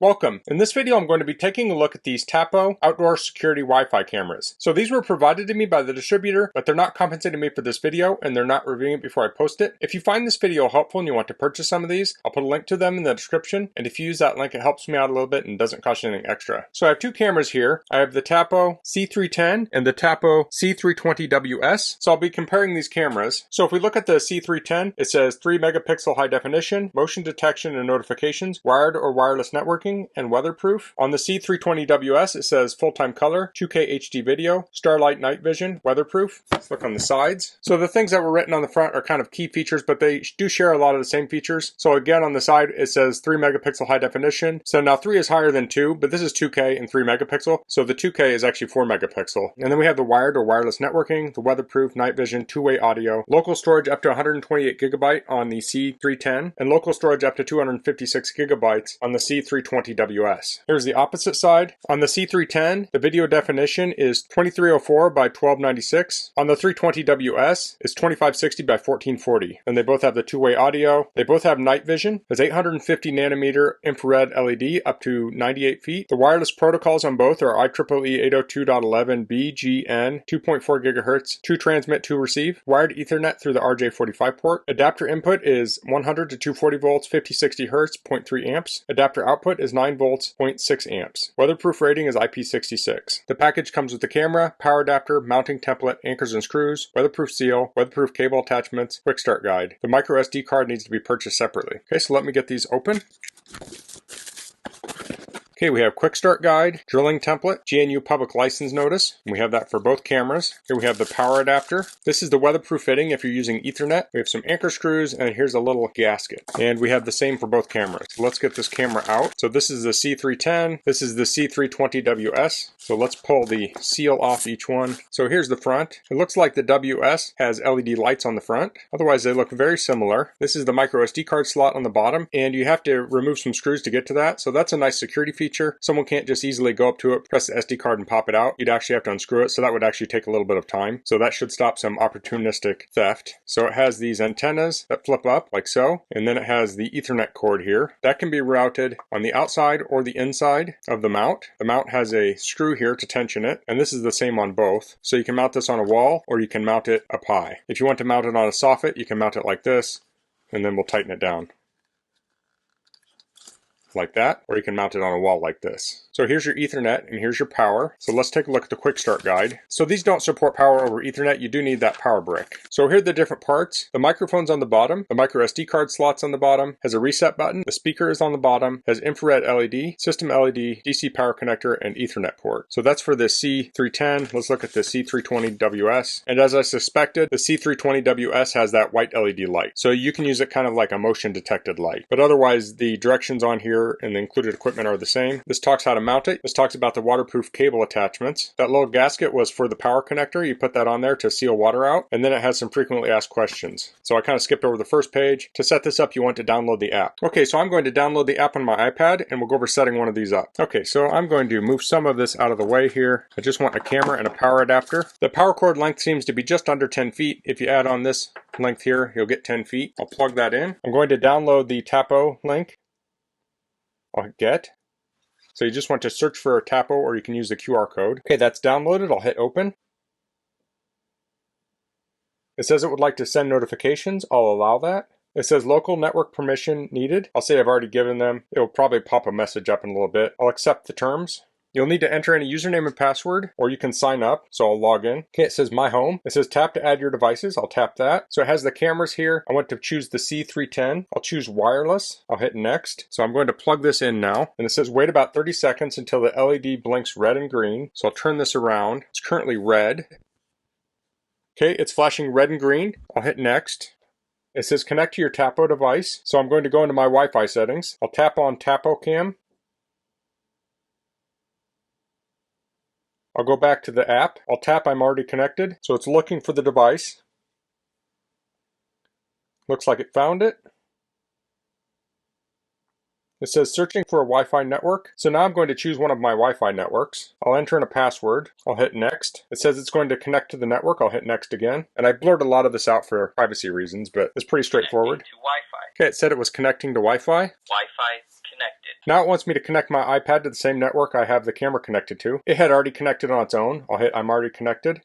Welcome. In this video I'm going to be taking a look at these Tapo outdoor security Wi-Fi cameras. So these were provided to me by the distributor, but they're not compensating me for this video and they're not reviewing it before I post it. If you find this video helpful and you want to purchase some of these, I'll put a link to them in the description, and if you use that link it helps me out a little bit and doesn't cost you anything extra. So I have two cameras here. I have the Tapo C310 and the Tapo C320WS. So I'll be comparing these cameras. So if we look at the C310, it says 3 megapixel high definition, motion detection and notifications, wired or wireless networking, and weatherproof. On the C320WS it says full-time color, 2K HD video, starlight night vision, weatherproof. Let's look on the sides. So the things that were written on the front are kind of key features, but they do share a lot of the same features. So again, on the side it says 3 megapixel high definition. So now 3 is higher than 2, but this is 2K and 3 megapixel. So the 2K is actually 4 megapixel. And then we have the wired or wireless networking, the weatherproof, night vision, two-way audio, local storage up to 128 gigabyte on the C310, and local storage up to 256 gigabytes on the C320WS. Here's the opposite side. On the C310, the video definition is 2304 by 1296. On the 320WS, it's 2560 by 1440. And they both have the two-way audio. They both have night vision. There's 850 nanometer infrared LED up to 98 feet. The wireless protocols on both are IEEE 802.11b, 2.4 gigahertz, 2 transmit, 2 receive. Wired Ethernet through the RJ45 port. Adapter input is 100 to 240 volts, 50-60 hertz, 0.3 amps. Adapter output is 9 volts, 0.6 amps. Weatherproof rating is IP66. The package comes with the camera, power adapter, mounting template, anchors and screws, weatherproof seal, weatherproof cable attachments, quick start guide. The microSD card needs to be purchased separately. Okay, so let me get these open. Okay, we have quick start guide, drilling template, GNU public license notice, and we have that for both cameras. Here we have the power adapter. This is the weatherproof fitting if you're using Ethernet. We have some anchor screws, and here's a little gasket. And we have the same for both cameras. So let's get this camera out. So this is the C310, this is the C320WS. So let's pull the seal off each one. So here's the front. It looks like the WS has LED lights on the front. Otherwise they look very similar. This is the microSD card slot on the bottom, and you have to remove some screws to get to that. So that's a nice security feature. Someone can't just easily go up to it, press the SD card and pop it out. You'd actually have to unscrew it, so that would actually take a little bit of time. So that should stop some opportunistic theft. So it has these antennas that flip up like so, and then it has the Ethernet cord here. That can be routed on the outside or the inside of the mount. The mount has a screw here to tension it, and this is the same on both. So you can mount this on a wall or you can mount it up high. If you want to mount it on a soffit, you can mount it like this, and then we'll tighten it down like that, or you can mount it on a wall like this. So here's your Ethernet and here's your power. So let's take a look at the quick start guide. So these don't support power over Ethernet. You do need that power brick. So here are the different parts. The microphone's on the bottom, the micro SD card slot's on the bottom, has a reset button, the speaker is on the bottom, has infrared LED, system LED, DC power connector, and Ethernet port. So that's for the C310. Let's look at the C320WS. And as I suspected, the C320WS has that white LED light. So you can use it kind of like a motion detected light. But otherwise the directions on here and the included equipment are the same. This talks how to mount it. This talks about the waterproof cable attachments. That little gasket was for the power connector. You put that on there to seal water out. And then it has some frequently asked questions. So I kind of skipped over the first page. To set this up, you want to download the app. Okay, so I'm going to download the app on my iPad and we'll go over setting one of these up. Okay, so I'm going to move some of this out of the way here. I just want a camera and a power adapter. The power cord length seems to be just under 10 feet. If you add on this length here, you'll get 10 feet. I'll plug that in. I'm going to download the Tapo link. I'll hit get. So you just want to search for a Tapo or you can use the QR code. Okay, that's downloaded. I'll hit open. It says it would like to send notifications. I'll allow that. It says local network permission needed. I'll say I've already given them. It'll probably pop a message up in a little bit. I'll accept the terms. You'll need to enter in a username and password, or you can sign up, so I'll log in. Okay, it says My Home. It says tap to add your devices. I'll tap that. So it has the cameras here. I want to choose the C310. I'll choose wireless. I'll hit next. So I'm going to plug this in now. And it says wait about 30 seconds until the LED blinks red and green. So I'll turn this around. It's currently red. Okay, it's flashing red and green. I'll hit next. It says connect to your Tapo device. So I'm going to go into my Wi-Fi settings. I'll tap on Tapo Cam. I'll go back to the app. I'll tap I'm already connected. So it's looking for the device. Looks like it found it. It says searching for a Wi-Fi network. So now I'm going to choose one of my Wi-Fi networks. I'll enter in a password. I'll hit next. It says it's going to connect to the network. I'll hit next again. And I blurred a lot of this out for privacy reasons, but it's pretty straightforward. To Wi-Fi. Okay, it said it was connecting to Wi-Fi. Wi-Fi connected. Now it wants me to connect my iPad to the same network I have the camera connected to. It had already connected on its own. I'll hit I'm already connected.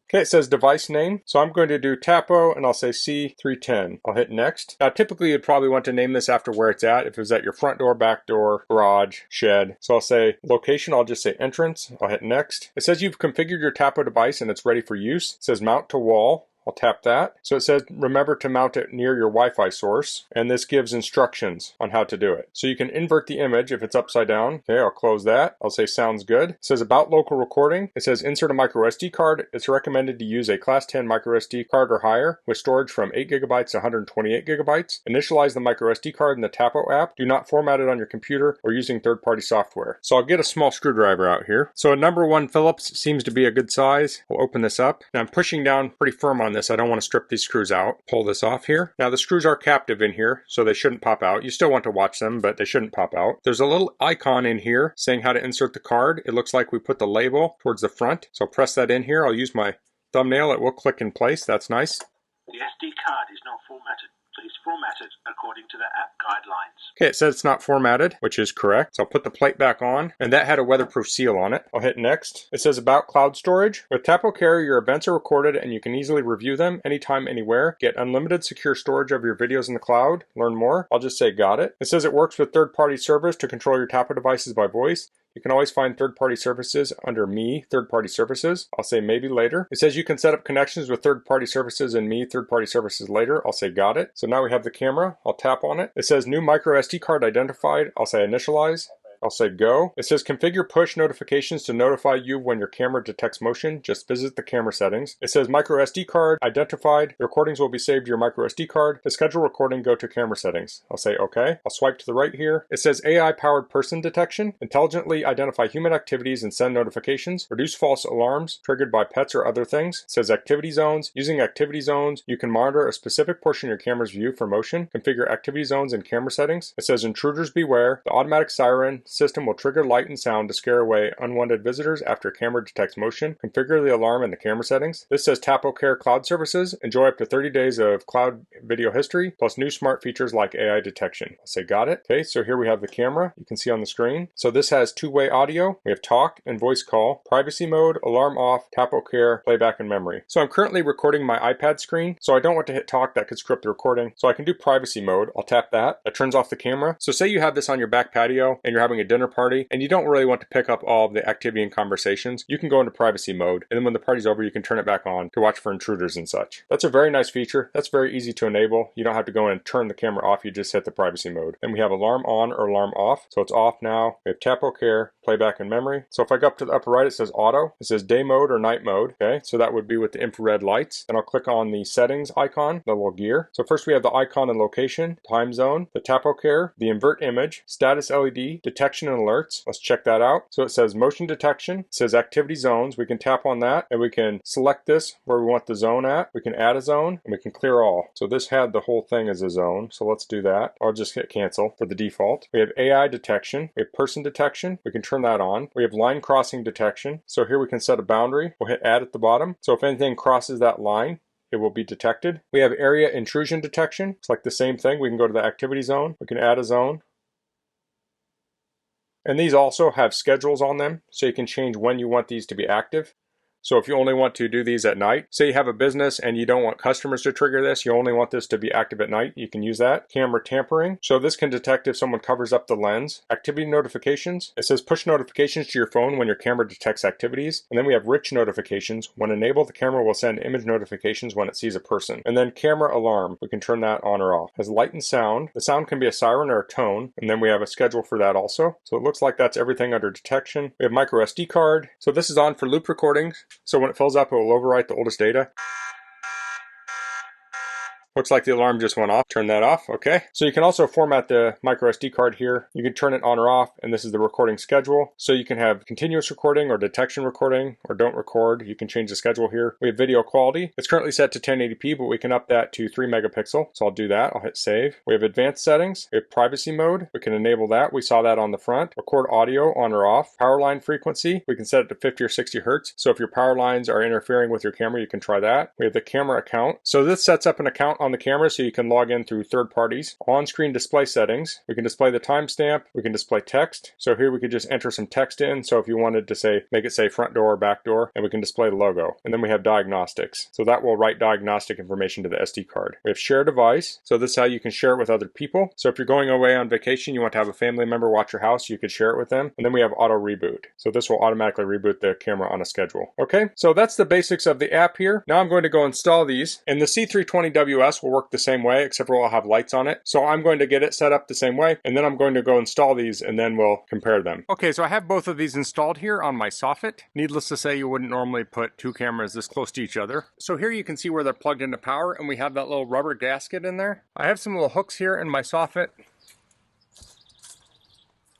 Okay, it says device name, so I'm going to do Tapo and I'll say C310. I'll hit next. Now typically you'd probably want to name this after where it's at, if it was at your front door, back door, garage, shed. So I'll say location, I'll just say entrance. I'll hit next. It says you've configured your Tapo device and it's ready for use. It says mount to wall. I'll tap that. So it says remember to mount it near your Wi-Fi source, and this gives instructions on how to do it. So you can invert the image if it's upside down. Okay, I'll close that. I'll say sounds good. It says about local recording. It says insert a microSD card. It's recommended to use a class 10 microSD card or higher with storage from 8 gigabytes to 128 gigabytes. Initialize the microSD card in the Tapo app. Do not format it on your computer or using third-party software. So I'll get a small screwdriver out here. So a number 1 Phillips seems to be a good size. We'll open this up. Now I'm pushing down pretty firm on this. I don't want to strip these screws out. Pull this off here. Now the screws are captive in here, so they shouldn't pop out. You still want to watch them, but they shouldn't pop out. There's a little icon in here saying how to insert the card. It looks like we put the label towards the front. So I'll press that in here. I'll use my thumbnail. It will click in place. That's nice. The SD card is not formatted. Please format it according to the app guidelines. Okay, it says it's not formatted, which is correct. So I'll put the plate back on, and that had a weatherproof seal on it. I'll hit next. It says about cloud storage. With Tapo Care, your events are recorded and you can easily review them anytime, anywhere. Get unlimited secure storage of your videos in the cloud. Learn more. I'll just say got it. It says it works with third-party servers to control your Tapo devices by voice. You can always find third-party services under Me, third-party services. I'll say maybe later. It says you can set up connections with third-party services in Me, third-party services later. I'll say got it. So now we have the camera. I'll tap on it. It says new microSD card identified. I'll say initialize. I'll say go. It says configure push notifications to notify you when your camera detects motion. Just visit the camera settings. It says microSD card identified. The recordings will be saved to your microSD card. To schedule recording, go to camera settings. I'll say okay. I'll swipe to the right here. It says AI powered person detection. Intelligently identify human activities and send notifications. Reduce false alarms triggered by pets or other things. It says activity zones. Using activity zones, you can monitor a specific portion of your camera's view for motion. Configure activity zones in camera settings. It says intruders beware. The automatic siren system will trigger light and sound to scare away unwanted visitors after camera detects motion. Configure the alarm in the camera settings. This says Tapo Care Cloud Services. Enjoy up to 30 days of cloud video history, plus new smart features like AI detection. I'll say got it. Okay, so here we have the camera. You can see on the screen. So this has two-way audio. We have talk and voice call, privacy mode, alarm off, Tapo Care, playback and memory. So I'm currently recording my iPad screen, so I don't want to hit talk. That could script the recording. So I can do privacy mode. I'll tap that. That turns off the camera. So say you have this on your back patio and you're having a dinner party and you don't really want to pick up all of the activity and conversations, you can go into privacy mode, and then when the party's over you can turn it back on to watch for intruders and such. That's a very nice feature. That's very easy to enable. You don't have to go in and turn the camera off, you just hit the privacy mode. And we have alarm on or alarm off, so it's off now. We have Tapo Care, playback and memory. So if I go up to the upper right, it says auto. It says day mode or night mode. Okay, so that would be with the infrared lights. Then I'll click on the settings icon, the little gear. So first we have the icon and location, time zone, the Tapo Care, the invert image, status LED, detection and alerts. Let's check that out. So it says motion detection. It says activity zones. We can tap on that and we can select this where we want the zone at. We can add a zone and we can clear all. So this had the whole thing as a zone. So let's do that. I'll just hit cancel for the default. We have AI detection. We have person detection. We can turn that on. We have line crossing detection. So here we can set a boundary. We'll hit add at the bottom. So if anything crosses that line, it will be detected. We have area intrusion detection. It's like the same thing. We can go to the activity zone. We can add a zone. And these also have schedules on them, so you can change when you want these to be active. So if you only want to do these at night, say you have a business and you don't want customers to trigger this, you only want this to be active at night, you can use that. Camera tampering. So this can detect if someone covers up the lens. Activity notifications. It says push notifications to your phone when your camera detects activities. And then we have rich notifications. When enabled, the camera will send image notifications when it sees a person. And then camera alarm. We can turn that on or off. It has light and sound. The sound can be a siren or a tone. And then we have a schedule for that also. So it looks like that's everything under detection. We have microSD card. So this is on for loop recordings. So when it fills up, it will overwrite the oldest data. Looks like the alarm just went off. Turn that off. Okay. So you can also format the microSD card here. You can turn it on or off, and this is the recording schedule. So you can have continuous recording or detection recording or don't record. You can change the schedule here. We have video quality. It's currently set to 1080p, but we can up that to 3 megapixel. So I'll do that. I'll hit save. We have advanced settings. We have privacy mode. We can enable that. We saw that on the front. Record audio on or off. Power line frequency. We can set it to 50 or 60 hertz. So if your power lines are interfering with your camera, you can try that. We have the camera account. So this sets up an account on on the camera so you can log in through third parties. On-screen display settings. We can display the timestamp. We can display text. So here we could just enter some text in. So if you wanted to say, make it say front door or back door, and we can display the logo. And then we have diagnostics. So that will write diagnostic information to the SD card. We have share device. So this is how you can share it with other people. So if you're going away on vacation, you want to have a family member watch your house, you could share it with them. And then we have auto reboot. So this will automatically reboot the camera on a schedule. Okay, so that's the basics of the app here. Now I'm going to go install these, and the C320WS will work the same way, except for it'll have lights on it. So I'm going to get it set up the same way, and then I'm going to go install these, and then we'll compare them. Okay, so I have both of these installed here on my soffit. Needless to say, you wouldn't normally put two cameras this close to each other. So here you can see where they're plugged into power, and we have that little rubber gasket in there. I have some little hooks here in my soffit.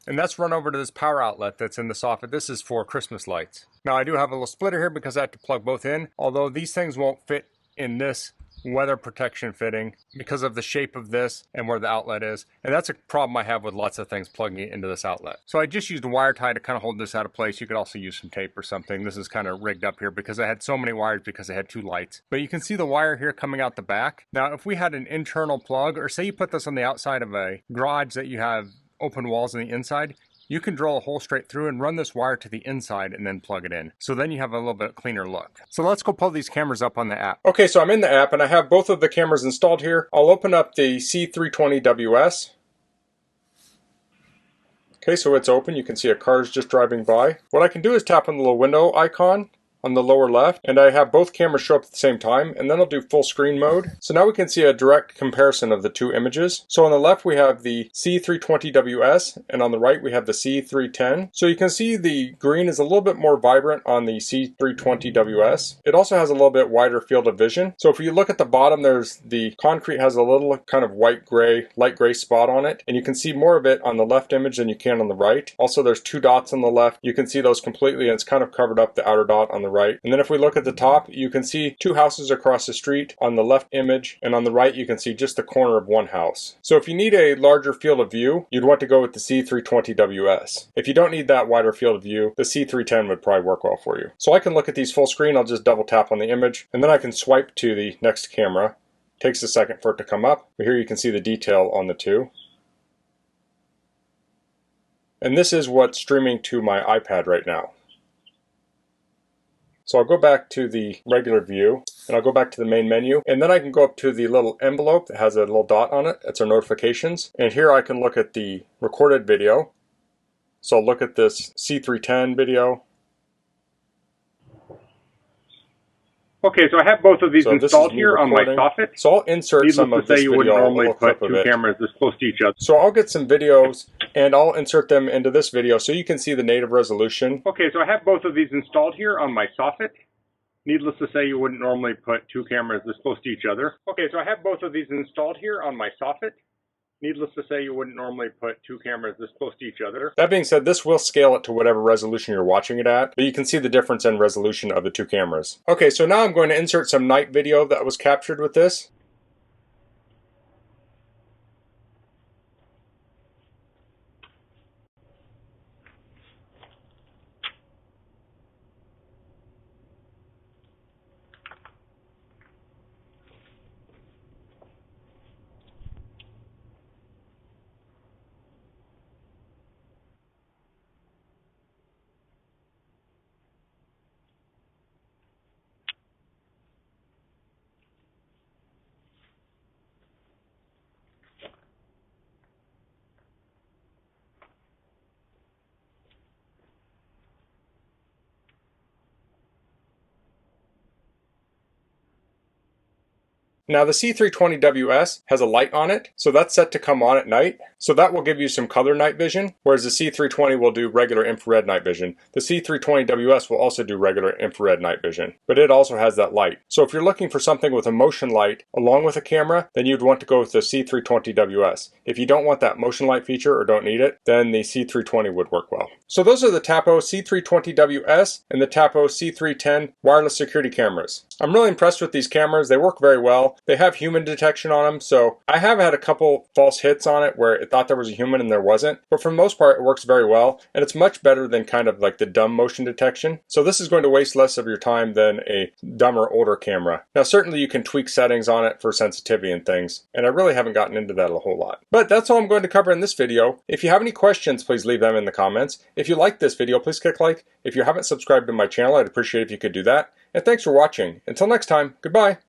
And that's run over to this power outlet that's in the soffit. This is for Christmas lights. Now I do have a little splitter here because I have to plug both in, although these things won't fit in this weather protection fitting because of the shape of this and where the outlet is. And that's a problem I have with lots of things plugging it into this outlet. So I just used a wire tie to kind of hold this out of place. You could also use some tape or something. This is kind of rigged up here because I had so many wires because I had two lights. But you can see the wire here coming out the back. Now if we had an internal plug, or say you put this on the outside of a garage that you have open walls on the inside, you can drill a hole straight through and run this wire to the inside and then plug it in. So then you have a little bit cleaner look. So let's go pull these cameras up on the app. Okay, so I'm in the app and I have both of the cameras installed here. I'll open up the C320WS. Okay, so it's open. You can see a car's just driving by. What I can do is tap on the little window icon on the lower left, and I have both cameras show up at the same time, and then I'll do full screen mode. So now we can see a direct comparison of the two images. So on the left we have the C320WS, and on the right we have the C310. So you can see the green is a little bit more vibrant on the C320WS. It also has a little bit wider field of vision. So if you look at the bottom, there's the concrete has a little kind of light gray spot on it, and you can see more of it on the left image than you can on the right. Also there's two dots on the left. You can see those completely, and it's kind of covered up the outer dot on the right. And then if we look at the top, you can see two houses across the street on the left image, and on the right you can see just the corner of one house. So if you need a larger field of view, you'd want to go with the C320WS. If you don't need that wider field of view, the C310 would probably work well for you. So I can look at these full screen. I'll just double tap on the image, and then I can swipe to the next camera. Takes a second for it to come up, but here you can see the detail on the two. And this is what's streaming to my iPad right now. So I'll go back to the regular view, and I'll go back to the main menu, and then I can go up to the little envelope that has a little dot on it. That's our notifications. And here I can look at the recorded video. So I'll look at this C310 video. Okay, so I have both of these installed here on my soffit. So I'll insert some of this video, a little clip of it. Cameras this close to each other. So I'll get some videos and I'll insert them into this video so you can see the native resolution. Okay, so I have both of these installed here on my soffit. Needless to say, you wouldn't normally put two cameras this close to each other. Okay, so I have both of these installed here on my soffit. Needless to say, you wouldn't normally put two cameras this close to each other. That being said, this will scale it to whatever resolution you're watching it at, but you can see the difference in resolution of the two cameras. Okay, so now I'm going to insert some night video that was captured with this. Now the C320WS has a light on it, so that's set to come on at night. So that will give you some color night vision, whereas the C320 will do regular infrared night vision. The C320WS will also do regular infrared night vision, but it also has that light. So if you're looking for something with a motion light along with a camera, then you'd want to go with the C320WS. If you don't want that motion light feature or don't need it, then the C320 would work well. So those are the Tapo C320WS and the Tapo C310 wireless security cameras. I'm really impressed with these cameras. They work very well. well. They have human detection on them, so I have had a couple false hits on it where it thought there was a human and there wasn't, but for the most part it works very well, and it's much better than kind of like the dumb motion detection. So this is going to waste less of your time than a dumber older camera. Now certainly you can tweak settings on it for sensitivity and things, and I really haven't gotten into that a whole lot. But that's all I'm going to cover in this video. If you have any questions, please leave them in the comments. If you like this video, please click like. If you haven't subscribed to my channel, I'd appreciate if you could do that. And thanks for watching. Until next time, goodbye.